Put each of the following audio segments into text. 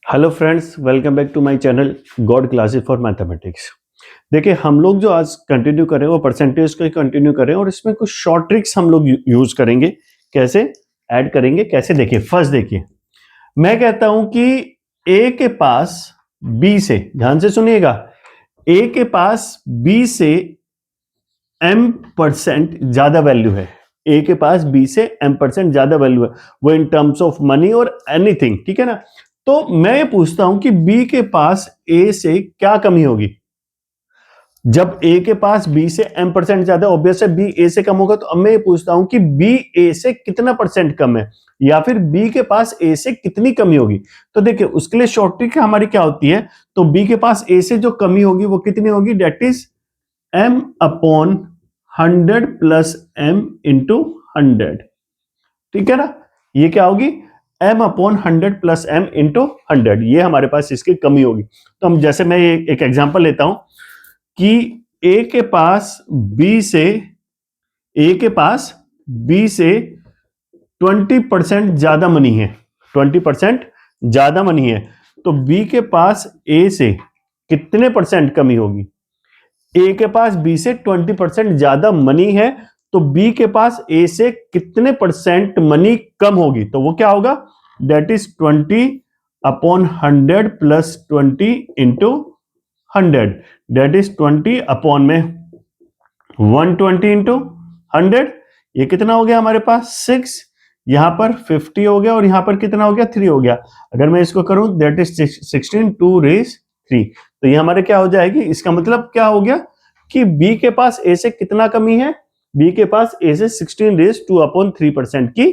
Hello friends, welcome back to my channel God classes for mathematics. देखिए, हम लोग जो आज कंटिन्यू कर रहे हैं वो परसेंटेज को ही कंटिन्यू कर रहे हैं और इसमें कुछ शॉर्ट ट्रिक्स हम लोग यूज करेंगे। कैसे ऐड करेंगे, कैसे, देखिए फर्स्ट देखिए, मैं कहता हूं कि ए के पास बी से, ध्यान से सुनिएगा, ए के पास बी से m% ज्यादा वैल्यू है। ए के पास बी से m% ज्यादा वैल्यू है, वो इन टर्म्स ऑफ मनी और एनीथिंग, ठीक है ना। तो मैं ये पूछता हूं कि बी के पास ए से क्या कमी होगी। जब ए के पास बी से m% ज्यादा, ऑब्वियस है बी ए से कम होगा। तो अब मैं ये पूछता हूं कि बी ए से कितना परसेंट कम है, या फिर बी के पास ए से कितनी कमी होगी। तो देखिए, उसके लिए शॉर्ट ट्रिक हमारी क्या होती है, तो बी के पास ए से जो कमी होगी वो कितनी होगी, that is m upon 100 plus m into 100, ठीक है ना। ये क्या होगी, m upon 100 plus m into 100, ये हमारे पास इसकी कमी होगी। तो हम जैसे मैं एक एग्जांपल लेता हूं कि a के पास b से, a के पास b से 20% ज्यादा मनी है, 20% ज्यादा मनी है। तो b के पास a से कितने परसेंट कमी होगी। ए के पास बी से 20% ज्यादा मनी है, तो बी के पास ए से कितने परसेंट मनी कम होगी। तो वो क्या होगा, that is 20 upon 100 plus 20 into 100, that is 20 upon में 120 इंटू 100। ये कितना हो गया हमारे पास 6, यहां पर 50 हो गया और यहां पर कितना हो गया 3 हो गया। अगर मैं इसको करूं, डेट इज 16 2 रेज 3, तो ये हमारे क्या हो जाएगी। इसका मतलब क्या हो गया कि बी के पास ए से कितना कमी है, बी के पास ए से 16 रेज 2 अपॉन 3% की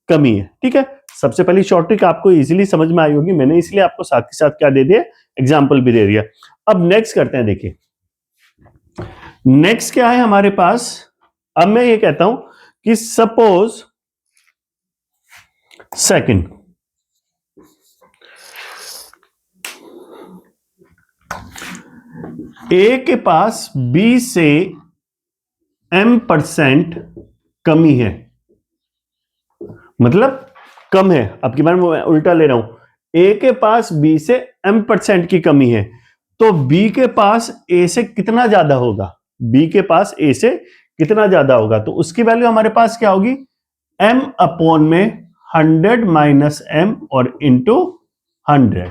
कमी है, ठीक है। सबसे पहली शॉर्ट ट्रिक आपको इजीली समझ में आई होगी, मैंने इसलिए आपको साथ के साथ क्या दे दिया, एग्जाम्पल भी दे दिया। अब नेक्स्ट करते हैं, देखिए नेक्स्ट क्या है हमारे पास। अब मैं ये कहता हूं कि सपोज सेकंड, ए के पास बी से m% कमी है, मतलब कम है। अब की बार मैं उल्टा ले रहा हूं, ए के पास बी से m% की कमी है, तो बी के पास ए से कितना ज्यादा होगा, बी के पास ए से कितना ज्यादा होगा। तो उसकी वैल्यू हमारे पास क्या होगी, m अपॉन में 100 माइनस m और इंटू 100,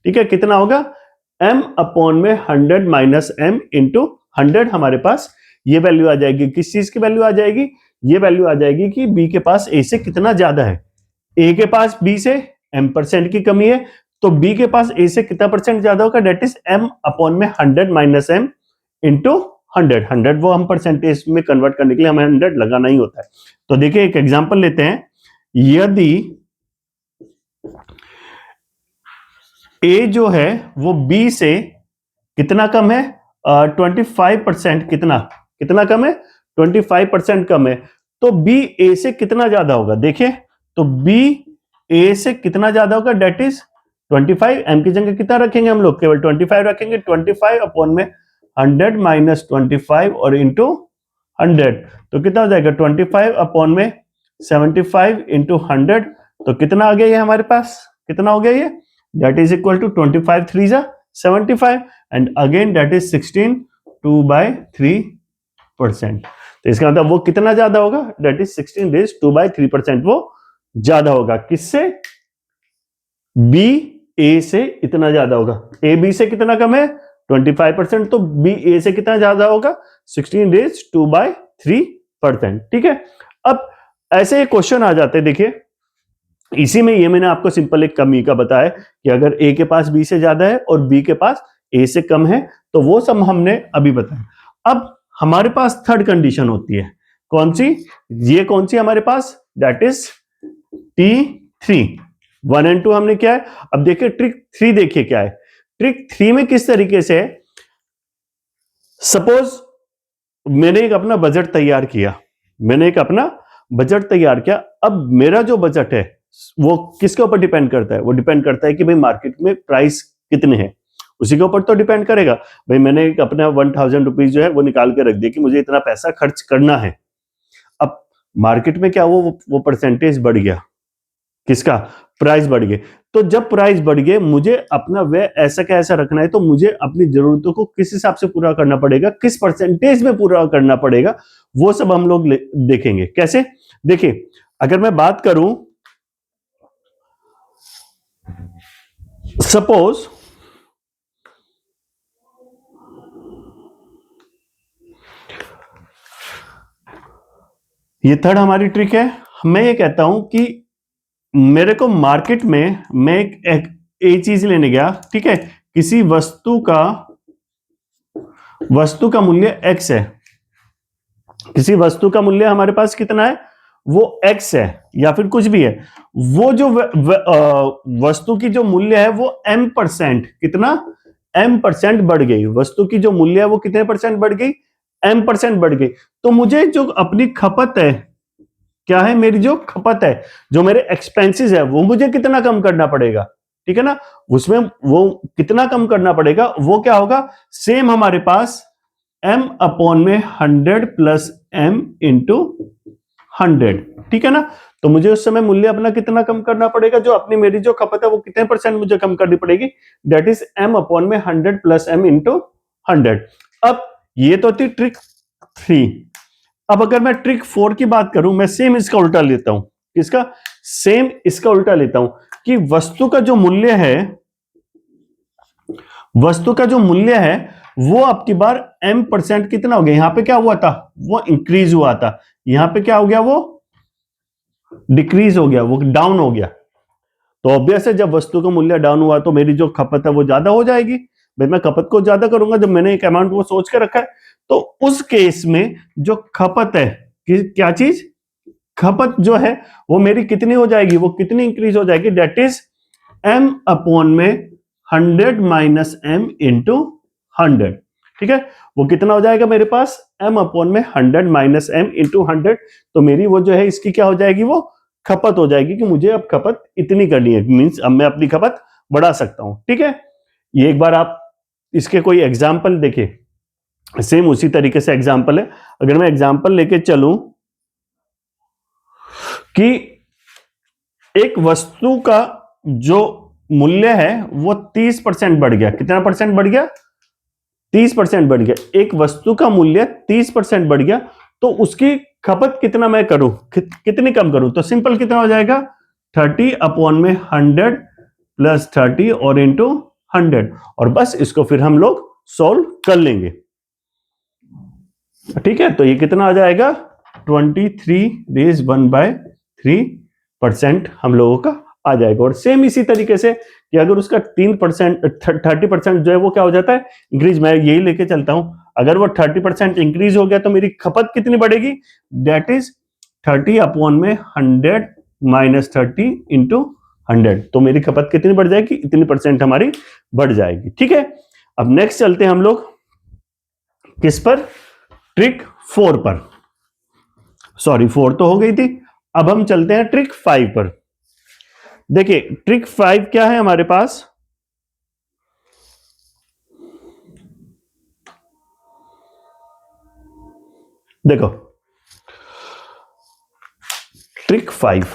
ठीक है। कितना होगा, m अपॉन में 100 माइनस m इंटू 100, हमारे पास ये वैल्यू आ जाएगी। किस चीज की वैल्यू आ जाएगी, ये वैल्यू आ जाएगी कि b के पास a से कितना ज्यादा है। a के पास b से m% की कमी है, तो b के पास a से कितना परसेंट ज्यादा होगा, डेट इज m अपॉन में 100 माइनस m इंटू 100। 100 वो हम परसेंटेज में कन्वर्ट करने के लिए हमें 100 लगाना ही होता है। तो देखिए एक एग्जांपल लेते हैं, यदि a जो है वो b से कितना कम है, 25%, कितना कम है, 25% कम है, तो b a से कितना ज्यादा होगा। देखिए, तो b a से कितना ज्यादा होगा, डेट इज 25, m की जगह कितना रखेंगे हम लोग, केवल 25 रखेंगे। 25 अपॉन में 100 माइनस 25 और इंटू 100, तो कितना हो जाएगा 25 अपॉन में 75 इंटू 100, तो कितना आ गया ये हमारे पास, कितना हो गया ये, that is equal to 25 3 जा 75 and again that is 16 2/3%। तो इसका मतलब वो कितना ज्यादा होगा, that is 16 raised 2/3%, वो ज्यादा होगा किससे, B A से इतना ज्यादा होगा। A B से कितना कम है 25%, तो B A से कितना ज्यादा होगा 16 raised 2/3%, ठीक है। अब ऐसे क्वेश्चन आ जाते हैं, देखिए इसी में ये मैंने आपको सिंपल एक कमी का बताया कि अगर ए के पास बी से ज्यादा है और बी के पास ए से कम है, तो वो सब हमने अभी बताया। अब हमारे पास थर्ड कंडीशन होती है, कौन सी, ये कौन सी हमारे पास, दैट इज T3। 1 एंड 2 हमने क्या है। अब देखिए ट्रिक 3, देखिए क्या है ट्रिक 3 में, किस तरीके से है। सपोज मैंने एक अपना बजट तैयार किया, अब मेरा जो बजट है वो किसके ऊपर डिपेंड करता है, वो डिपेंड करता है कि भाई मार्केट में प्राइस कितने हैं, उसी के ऊपर तो डिपेंड करेगा। भाई मैंने एक अपना 1000 रुपीज जो है वो निकाल के रख दिया कि मुझे इतना पैसा खर्च करना है। अब मार्केट में क्या वो परसेंटेज बढ़ गया, किसका, प्राइस बढ़ गए। तो जब प्राइस बढ़ गए, मुझे अपना व्यय ऐसा का ऐसा रखना है, तो मुझे अपनी जरूरतों को किस हिसाब से पूरा करना पड़ेगा, किस परसेंटेज में पूरा करना पड़ेगा, वो सब हम लोग देखेंगे। कैसे? देखिए, अगर मैं बात करूं, सपोज ये थर्ड हमारी ट्रिक है। मैं ये कहता हूं कि मेरे को मार्केट में मैं एक चीज लेने गया, ठीक है, किसी वस्तु का मूल्य x है, किसी वस्तु का मूल्य हमारे पास कितना है, वो x है या फिर कुछ भी है। वो जो वस्तु की जो मूल्य है वो m%, कितना, m% बढ़ गई। वस्तु की जो मूल्य है वो कितने परसेंट बढ़ गई, m% बढ़ गई। तो मुझे जो अपनी खपत है, क्या है, मेरी जो खपत है, जो मेरे एक्सपेंसेस है, वो मुझे कितना कम करना पड़ेगा, ठीक है ना। उसमें वो कितना कम करना पड़ेगा, वो क्या होगा, सेम हमारे पास m/100 प्लस m इंटू 100, ठीक है ना। तो मुझे उस समय मूल्य अपना कितना कम करना पड़ेगा, जो अपनी मेरी जो खपत है वो कितने परसेंट मुझे कम करनी पड़ेगी, that is m/100 plus m into 100। अब ये तो थी ट्रिक 3। अब अगर मैं ट्रिक 4 की बात करूं, मैं सेम इसका उल्टा लेता हूं। किसका? सेम इसका उल्टा लेता हूं कि वस्तु का जो मूल्य है, वस्तु का जो मूल्य है वो आपकी बार m% कितना हो गया, यहां पे क्या हुआ था, वो इंक्रीज हुआ था, यहां पे क्या हो गया, वो डिक्रीज हो गया, वो डाउन हो गया। तो ऑब्वियस है, जब वस्तु का मूल्य डाउन हुआ तो मेरी जो खपत है वो ज्यादा हो जाएगी। भाई मैं खपत को ज्यादा करूंगा, जब मैंने एक अमाउंट वो सोच के रखा है। तो उस केस में जो खपत है, क्या चीज, खपत जो है वो मेरी कितनी हो जाएगी, वो कितनी इंक्रीज हो जाएगी, that is m/100 minus m into 100, ठीक है। वो कितना हो जाएगा मेरे पास, m/100 माइनस m इंटू 100। तो मेरी वो जो है इसकी क्या हो जाएगी, वो खपत हो जाएगी कि मुझे अब खपत इतनी करनी है, मींस अब मैं अपनी खपत बढ़ा सकता हूं, ठीक है। ये एक बार आप इसके कोई एग्जाम्पल देखिए, सेम उसी तरीके से एग्जाम्पल है। अगर मैं एग्जाम्पल लेके चलूं कि एक वस्तु का जो मूल्य है वो 30% बढ़ गया, कितना परसेंट बढ़ गया, 30% बढ़ गया। एक वस्तु का मूल्य 30% बढ़ गया, तो उसकी खपत कितना मैं करूं, कितनी कम करूं, तो सिंपल कितना हो जाएगा, 30/100 प्लस 30 और इंटू 100, और बस इसको फिर हम लोग सॉल्व कर लेंगे, ठीक है। तो ये कितना आ जाएगा, 23/1/3% हम लोगों का आ जाएगा। और सेम इसी तरीके से कि अगर उसका 3% 30% जो है वो क्या हो जाता है, इंक्रीज। मैं यही लेके चलता हूं, अगर वो 30% इंक्रीज हो गया तो मेरी खपत कितनी बढ़ेगी, दैट इज 30/100 माइनस 30 इंटू 100। तो मेरी खपत कितनी बढ़ जाएगी, इतनी परसेंट हमारी बढ़ जाएगी, ठीक है। अब नेक्स्ट चलते हैं हम लोग किस पर, ट्रिक 4 पर। सॉरी 4 तो हो गई थी, अब हम चलते हैं ट्रिक 5 पर। देखिए ट्रिक 5 क्या है हमारे पास, देखो ट्रिक 5,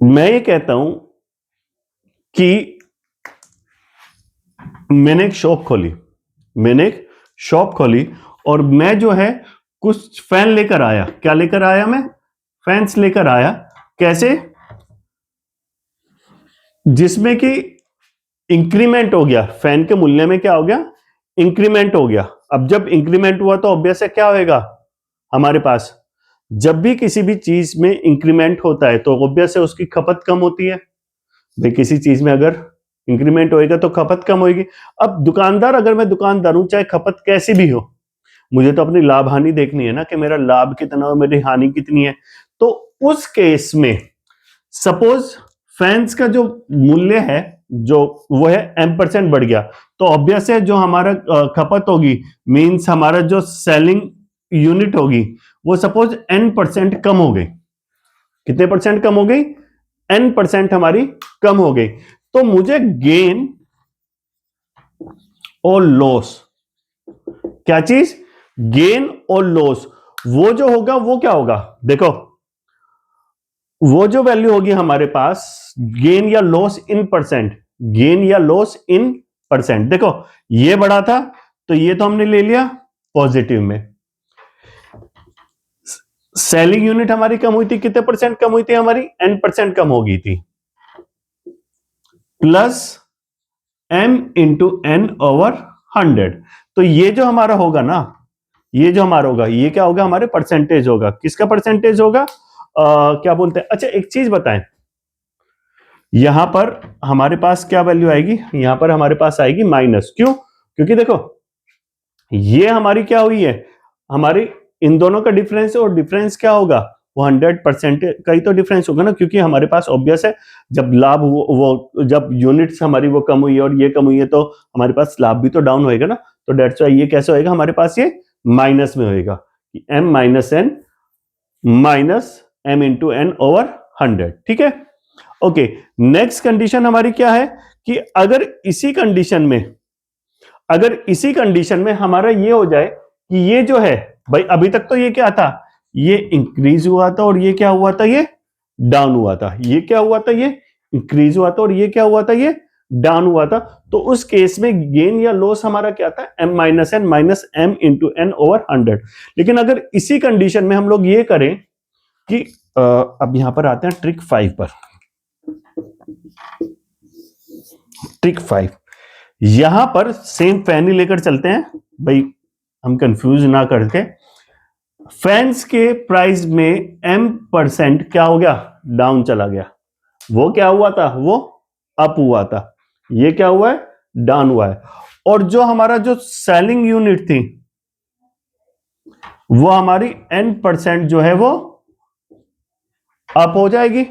मैं ये कहता हूं कि मैंने एक शॉप खोली, और मैं जो है कुछ फैन लेकर आया। क्या लेकर आया मैं, फैंस लेकर आया। कैसे, जिसमें कि इंक्रीमेंट हो गया, फैन के मूल्य में क्या हो गया, इंक्रीमेंट हो गया। अब जब इंक्रीमेंट हुआ तो ऑब्वियस है क्या होएगा हमारे पास, जब भी किसी भी चीज में इंक्रीमेंट होता है तो ऑब्वियस है उसकी खपत कम होती है। भाई किसी चीज में अगर इंक्रीमेंट होएगा तो खपत कम होगी। अब दुकानदार, अगर मैं दुकानदार हूं, चाहे खपत कैसी भी हो, मुझे तो अपनी लाभ हानि देखनी है ना, कि मेरा लाभ कितना हो, मेरी हानि कितनी है। तो उस केस में सपोज फैंस का जो मूल्य है, जो वो है m% बढ़ गया, तो ऑब्वियस है जो हमारा खपत होगी, मींस हमारा जो सेलिंग यूनिट होगी, वो सपोज n% कम हो गई। कितने परसेंट कम हो गई, n% हमारी कम हो गई। तो मुझे गेन और लॉस, क्या चीज, गेन और लॉस, वो जो होगा वो क्या होगा, देखो वो जो वैल्यू होगी हमारे पास गेन या लॉस इन परसेंट, गेन या लॉस इन परसेंट, देखो ये बड़ा था तो ये तो हमने ले लिया पॉजिटिव में। सेलिंग यूनिट हमारी कम हुई थी, कितने परसेंट कम हुई थी हमारी, n% कम हो गई थी, plus m into n over 100। तो ये जो हमारा होगा ना, ये जो हमारा होगा ये क्या होगा, हमारे परसेंटेज होगा। किसका परसेंटेज होगा, क्या बोलते हैं। अच्छा एक चीज बताएं, यहां पर हमारे पास क्या वैल्यू आएगी, यहां पर हमारे पास आएगी माइनस। क्यों, क्योंकि देखो ये हमारी क्या हुई है, हमारी इन दोनों का डिफरेंस है, और डिफरेंस क्या होगा, वो 100% का ही तो डिफरेंस होगा ना, क्योंकि हमारे पास ऑब्वियस है जब लाभ वो जब यूनिट्स हमारी वो कम हुई है और ये कम हुई है तो हमारे पास लाभ भी तो डाउन होएगा ना। तो डेट्स वाई ये कैसे होएगा हमारे पास, ये माइनस में होएगा, m minus n minus m into n over 100। ठीक है, ओके। नेक्स्ट कंडीशन हमारी क्या है कि अगर इसी कंडीशन में हमारा ये हो जाए कि ये जो है भाई, अभी तक तो ये क्या था, ये इंक्रीज हुआ था और ये क्या हुआ था, ये डाउन हुआ था, ये क्या हुआ था, ये इंक्रीज हुआ था और ये क्या हुआ था, ये डाउन हुआ था। तो उस केस में गेन या लॉस हमारा क्या था, m minus n minus m into n over 100। लेकिन अगर इसी कंडीशन में हम लोग ये करें कि अब यहां पर आते हैं ट्रिक 5 पर। ट्रिक 5, यहां पर सेम फैन ही लेकर चलते हैं भाई, हम कंफ्यूज ना करके। फैंस के प्राइस में m% क्या हो गया, डाउन चला गया। वो क्या हुआ था, वो अप हुआ था, ये क्या हुआ है, डाउन हुआ है। और जो हमारा जो सेलिंग यूनिट थी वो हमारी n% जो है वो अप हो जाएगी।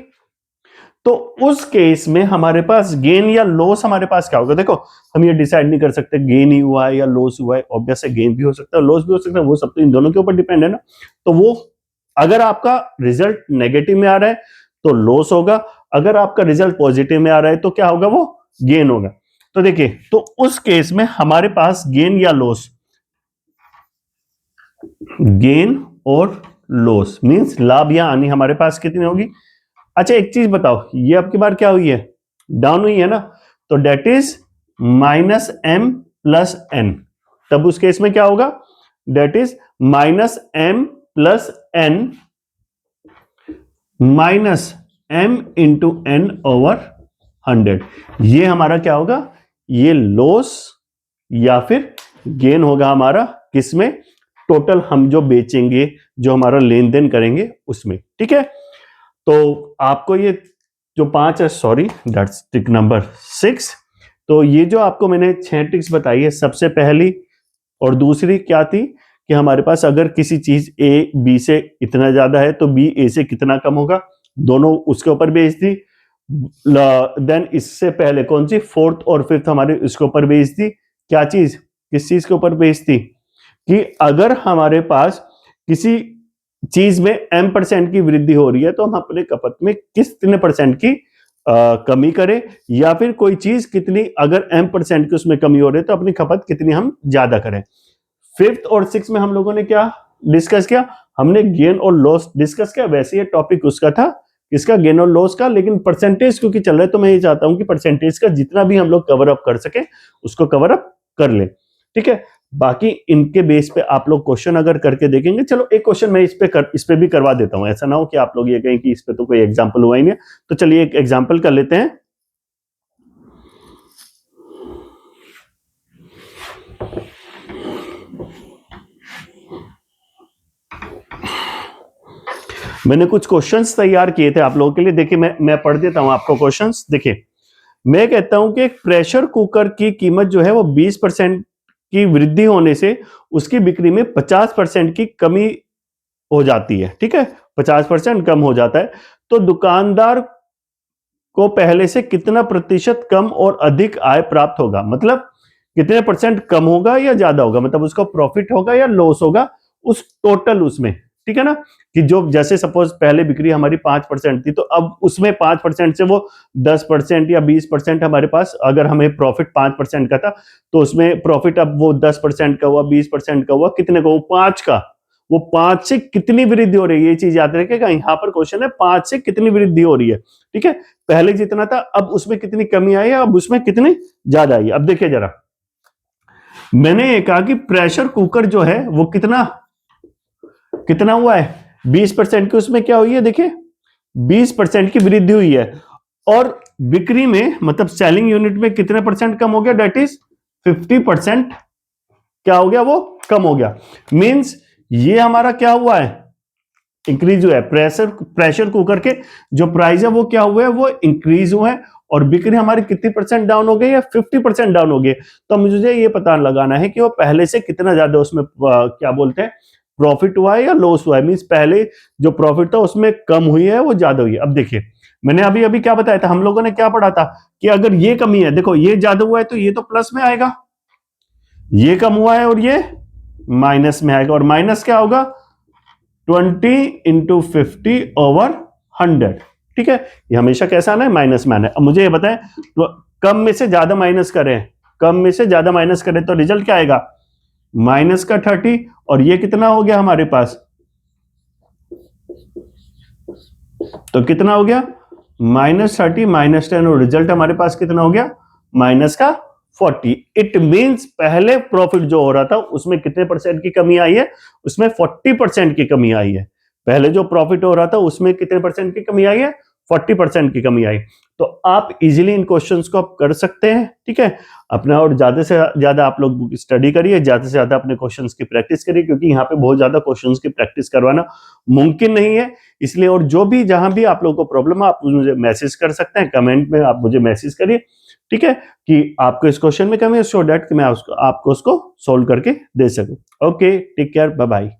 तो उस केस में हमारे पास गेन या लॉस हमारे पास क्या होगा, देखो हम ये डिसाइड नहीं कर सकते गेन ही हुआ है या लॉस हुआ है। ऑब्वियस है गेन भी हो सकता है लॉस भी हो सकता है, वो सब तो इन दोनों के ऊपर डिपेंड है ना। तो वो अगर आपका रिजल्ट नेगेटिव में आ रहा है तो लॉस होगा, अगर आपका रिजल्ट पॉजिटिव में आ रहा है तो क्या होगा, वो गेन होगा। तो देखिए, तो उस केस में हमारे पास गेन या लॉस, गेन और लॉस मींस लाभ या हानि हमारे पास कितनी होगी। अच्छा एक चीज बताओ, ये आपकी बार क्या हुई है, डाउन हुई है ना, तो that is minus m plus n. तब उस केस में क्या होगा, that is minus m plus n minus m into n over 100। ये हमारा क्या होगा, ये लॉस या फिर गेन होगा हमारा, किसमें, टोटल हम जो बेचेंगे, जो हमारा लेन देन करेंगे उसमें। ठीक है, तो आपको ये जो 5 है, सॉरी दैट्स ट्रिक नंबर 6। तो ये जो आपको मैंने 6 ट्रिक्स बताई है, सबसे पहली और दूसरी क्या थी कि हमारे पास अगर किसी चीज ए बी से इतना ज्यादा है तो बी ए से कितना कम होगा, दोनों उसके ऊपर बेच दी। देन इससे पहले कौन सी, फोर्थ और फिफ्थ हमारे इसके ऊपर बेच दी, क्या चीज, किस चीज के ऊपर बेच दी, कि अगर हमारे पास किसी चीज में m% की वृद्धि हो रही है तो हम अपने खपत में कितने परसेंट की कमी करें, या फिर कोई चीज कितनी अगर m% की उसमें कमी हो रही है तो अपनी खपत कितनी हम ज्यादा करें। फिफ्थ और सिक्स में हम लोगों ने क्या डिस्कस किया, हमने गेन और लॉस डिस्कस किया। वैसे ये टॉपिक उसका था, इसका गेन और लॉस का, लेकिन परसेंटेज क्योंकि चल रहा है तो मैं ये चाहता हूं कि परसेंटेज का जितना भी हम लोग कवर अप कर सके उसको कवर अप कर ले। ठीक है, बाकी इनके बेस पे आप लोग क्वेश्चन अगर करके देखेंगे। चलो एक क्वेश्चन मैं इस पे भी करवा देता हूं, ऐसा ना हो कि आप लोग ये कहें कि इस पे तो कोई एग्जांपल हुआ ही नहीं। तो चलिए एक एग्जांपल कर लेते हैं। मैंने कुछ क्वेश्चंस तैयार किए थे आप लोगों के लिए, देखिए मैं पढ़ देता हूं आपको क्वेश्चंस। देखिए मैं कहता हूं कि एक प्रेशर कुकर की कीमत जो है वो 20% की वृद्धि होने से उसकी बिक्री में 50% की कमी हो जाती है। ठीक है, 50% कम हो जाता है, तो दुकानदार को पहले से कितना प्रतिशत कम और अधिक आय प्राप्त होगा, मतलब कितने परसेंट कम होगा या ज्यादा होगा, मतलब उसका प्रॉफिट होगा या लॉस होगा उस टोटल उसमें। ठीक है ना, कि जो जैसे सपोज पहले बिक्री हमारी 5% थी तो अब उसमें 5% से वो 10% या 20% हमारे पास, अगर हमें प्रॉफिट 5% का था तो उसमें प्रॉफिट अब वो 10% का हुआ, 20% का हुआ, कितने का हुआ, 5 का, वो 5 से कितनी वृद्धि हो रही है, ये चीज याद रखिएगा। यहां पर क्वेश्चन है 5 से कितनी वृद्धि हो रही है, ठीक है। पहले जितना था अब उसमें कितनी कमी आई है, अब उसमें कितनी ज्यादा आई है। अब देखिए जरा, मैंने ये कहा कि प्रेशर कुकर जो है वो कितना कितना हुआ है, 20% की उसमें क्या हुई है, देखिए 20% की वृद्धि हुई है। और बिक्री में मतलब सेलिंग यूनिट में कितने परसेंट कम हो गया, डेट इज 50% क्या हो गया, वो कम हो गया। मींस ये हमारा क्या हुआ है, इंक्रीज हुआ है। प्रेशर कुकर के जो प्राइस है वो क्या हुए हैं, वो इंक्रीज हुए हैं। और बिक्री हमारी कितनी परसेंट डाउन हो गई है, 50% डाउन हो गई। तो मुझे ये पता लगाना है कि वो पहले से कितना ज्यादा उसमें क्या बोलते हैं, प्रॉफिट हुआ है या लॉस हुआ है। मींस पहले जो प्रॉफिट था उसमें कम हुई है, वो ज्यादा हुई है। अब देखिए मैंने अभी अभी क्या बताया था, हम लोगों ने क्या पढ़ा था कि अगर ये कमी है, देखो ये ज्यादा हुआ है तो ये तो प्लस में आएगा, ये कम हुआ है और ये माइनस में आएगा। और माइनस क्या होगा, 20 इंटू 50/100, ठीक है। ये हमेशा कैसा आना है, माइनस में आना है। अब मुझे ये बताएं, तो कम में से ज्यादा माइनस करें, कम में से ज्यादा माइनस करें तो रिजल्ट क्या आएगा, माइनस का 30। और ये कितना हो गया हमारे पास, तो कितना हो गया, -30 -10, और रिजल्ट हमारे पास कितना हो गया, माइनस का 40। इट मींस पहले प्रॉफिट जो हो रहा था उसमें कितने परसेंट की कमी आई है, उसमें 40% की कमी आई है। पहले जो प्रॉफिट हो रहा था उसमें कितने परसेंट की कमी आई है, 40% की कमी आई। तो आप इजीली इन क्वेश्चंस को आप कर सकते हैं, ठीक है। अपना और ज्यादा से ज्यादा आप लोग स्टडी करिए, ज्यादा से ज्यादा अपने क्वेश्चंस की प्रैक्टिस करिए, क्योंकि यहाँ पे बहुत ज्यादा क्वेश्चंस की प्रैक्टिस करवाना मुमकिन नहीं है। इसलिए और जो भी जहां भी आप लोगों को प्रॉब्लम है, आप मुझे मैसेज कर सकते हैं, कमेंट में आप मुझे मैसेज करिए, ठीक है, कि आपको इस क्वेश्चन में कमी है, सो दैट कि मैं आपको उसको सोल्व करके दे सकूं। Okay, take care, bye bye.